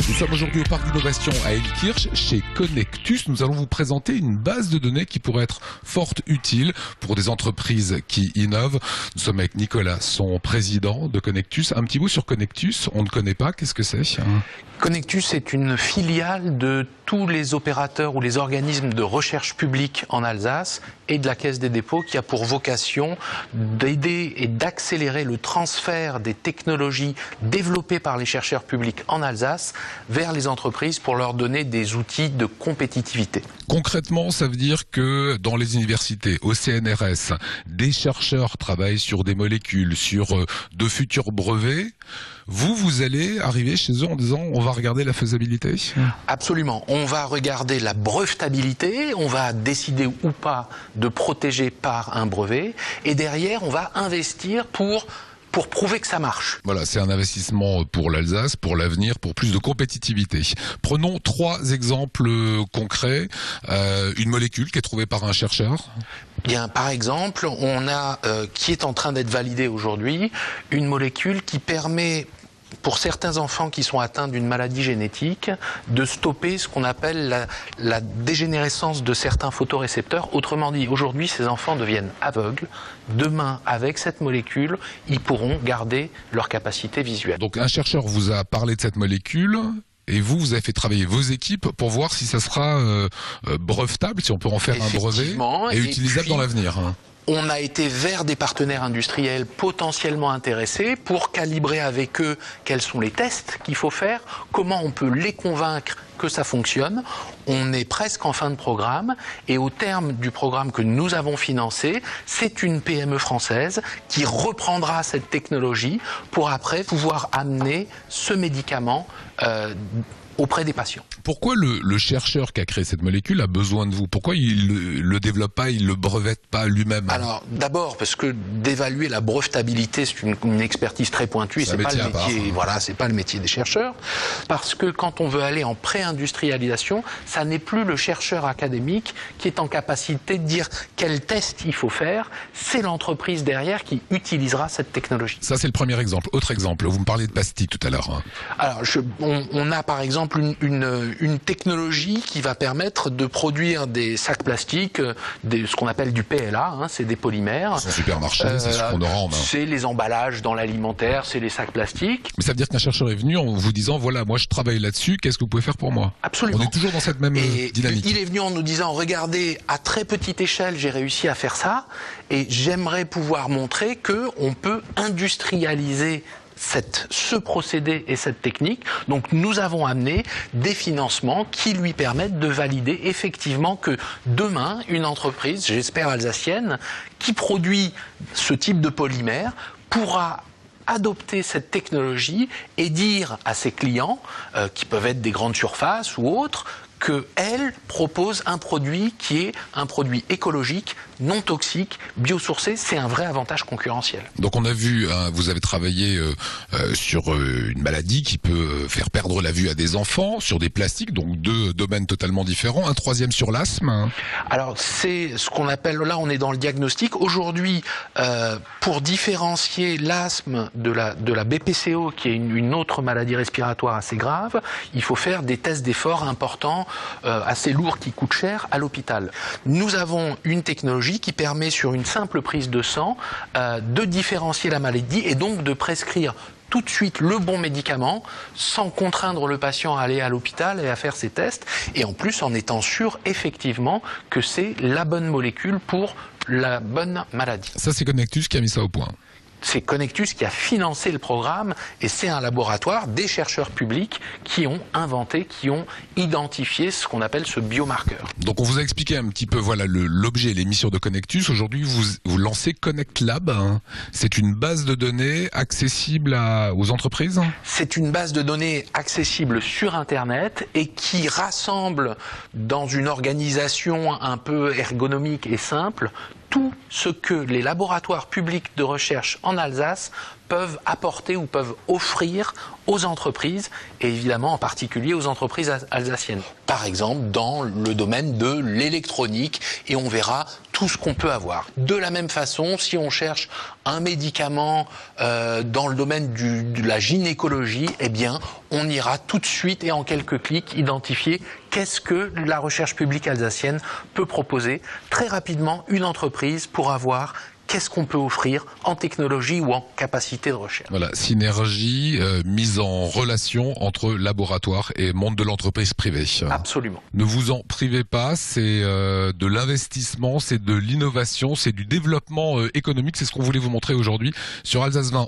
Nous sommes aujourd'hui au parc d'innovation à Elkirch, chez Connectus. Nous allons vous présenter une base de données qui pourrait être fort utile pour des entreprises qui innovent. Nous sommes avec Nicolas, son président de Connectus. Un petit mot sur Connectus, on ne connaît pas, qu'est-ce que c'est ? Connectus est une filiale de tous les opérateurs ou les organismes de recherche publique en Alsace et de la Caisse des dépôts qui a pour vocation d'aider et d'accélérer le transfert des technologies développées par les chercheurs publics en Alsace vers les entreprises pour leur donner des outils de compétitivité. Concrètement, ça veut dire que dans les universités, au CNRS, des chercheurs travaillent sur des molécules, sur de futurs brevets. Vous allez arriver chez eux en disant on va regarder la faisabilité ? Absolument. On va regarder la brevetabilité, on va décider ou pas de protéger par un brevet et derrière on va investir pour prouver que ça marche. Voilà, c'est un investissement pour l'Alsace, pour l'avenir, pour plus de compétitivité. Prenons 3 exemples concrets. Une molécule qui est trouvée par un chercheur. Bien, par exemple, on a, qui est en train d'être validée aujourd'hui, une molécule qui permet, pour certains enfants qui sont atteints d'une maladie génétique, de stopper ce qu'on appelle la dégénérescence de certains photorécepteurs. Autrement dit, aujourd'hui, ces enfants deviennent aveugles. Demain, avec cette molécule, ils pourront garder leur capacité visuelle. Donc un chercheur vous a parlé de cette molécule. Et vous avez fait travailler vos équipes pour voir si ça sera brevetable, si on peut en faire un brevet et utilisable dans l'avenir. On a été vers des partenaires industriels potentiellement intéressés pour calibrer avec eux quels sont les tests qu'il faut faire, comment on peut les convaincre que ça fonctionne. On est presque en fin de programme et au terme du programme que nous avons financé, c'est une PME française qui reprendra cette technologie pour après pouvoir amener ce médicament auprès des patients. Pourquoi le chercheur qui a créé cette molécule a besoin de vous? Pourquoi il le développe pas, il le brevette pas lui-même? Alors d'abord parce que d'évaluer la brevetabilité, c'est une expertise très pointue et c'est pas le métier. Voilà, c'est pas le métier des chercheurs. Parce que quand on veut aller en pré-industrialisation, ça n'est plus le chercheur académique qui est en capacité de dire quel test il faut faire. C'est l'entreprise derrière qui utilisera cette technologie. Ça c'est le premier exemple. Autre exemple, vous me parliez de plastique tout à l'heure. Alors on a par exemple une technologie qui va permettre de produire des sacs plastiques, ce qu'on appelle du PLA, c'est des polymères. C'est un supermarché, c'est ce qu'on aura en main. C'est les emballages dans l'alimentaire, c'est les sacs plastiques. Mais ça veut dire qu'un chercheur est venu en vous disant voilà, moi je travaille là-dessus, qu'est-ce que vous pouvez faire pour moi? Absolument. On est toujours dans cette même dynamique. Il est venu en nous disant regardez, à très petite échelle, j'ai réussi à faire ça et j'aimerais pouvoir montrer qu'on peut industrialiser ce procédé et cette technique. Donc nous avons amené des financements qui lui permettent de valider effectivement que demain, une entreprise, j'espère alsacienne, qui produit ce type de polymère pourra adopter cette technologie et dire à ses clients, qui peuvent être des grandes surfaces ou autres, qu'elle propose un produit qui est un produit écologique, non toxique, biosourcé. C'est un vrai avantage concurrentiel. Donc on a vu, vous avez travaillé sur une maladie qui peut faire perdre la vue à des enfants, sur des plastiques, donc 2 domaines totalement différents. Un troisième sur l'asthme. Alors c'est ce qu'on appelle, là on est dans le diagnostic. Aujourd'hui, pour différencier l'asthme de la BPCO, qui est une autre maladie respiratoire assez grave, il faut faire des tests d'effort importants, assez lourds qui coûtent cher à l'hôpital. Nous avons une technologie qui permet sur une simple prise de sang de différencier la maladie et donc de prescrire tout de suite le bon médicament sans contraindre le patient à aller à l'hôpital et à faire ses tests et en plus en étant sûr effectivement que c'est la bonne molécule pour la bonne maladie. Ça c'est Connectus qui a mis ça au point. C'est Connectus qui a financé le programme et c'est un laboratoire, des chercheurs publics qui ont inventé, qui ont identifié ce qu'on appelle ce biomarqueur. Donc on vous a expliqué un petit peu voilà l'objet et les missions de Connectus. Aujourd'hui vous lancez Connect Lab. C'est une base de données accessible aux entreprises? C'est une base de données accessible sur Internet et qui rassemble dans une organisation un peu ergonomique et simple tout ce que les laboratoires publics de recherche en Alsace peuvent apporter ou peuvent offrir aux entreprises, et évidemment en particulier aux entreprises alsaciennes. Par exemple, dans le domaine de l'électronique, et on verra tout ce qu'on peut avoir. De la même façon, si on cherche un médicament dans le domaine de la gynécologie, eh bien, on ira tout de suite et en quelques clics identifier qu'est-ce que la recherche publique alsacienne peut proposer. Très rapidement, une entreprise pour avoir qu'est-ce qu'on peut offrir en technologie ou en capacité de recherche. Voilà, synergie, mise en relation entre laboratoire et monde de l'entreprise privée. Absolument. Ne vous en privez pas, c'est de l'investissement, c'est de l'innovation, c'est du développement économique, c'est ce qu'on voulait vous montrer aujourd'hui sur Alsace 20.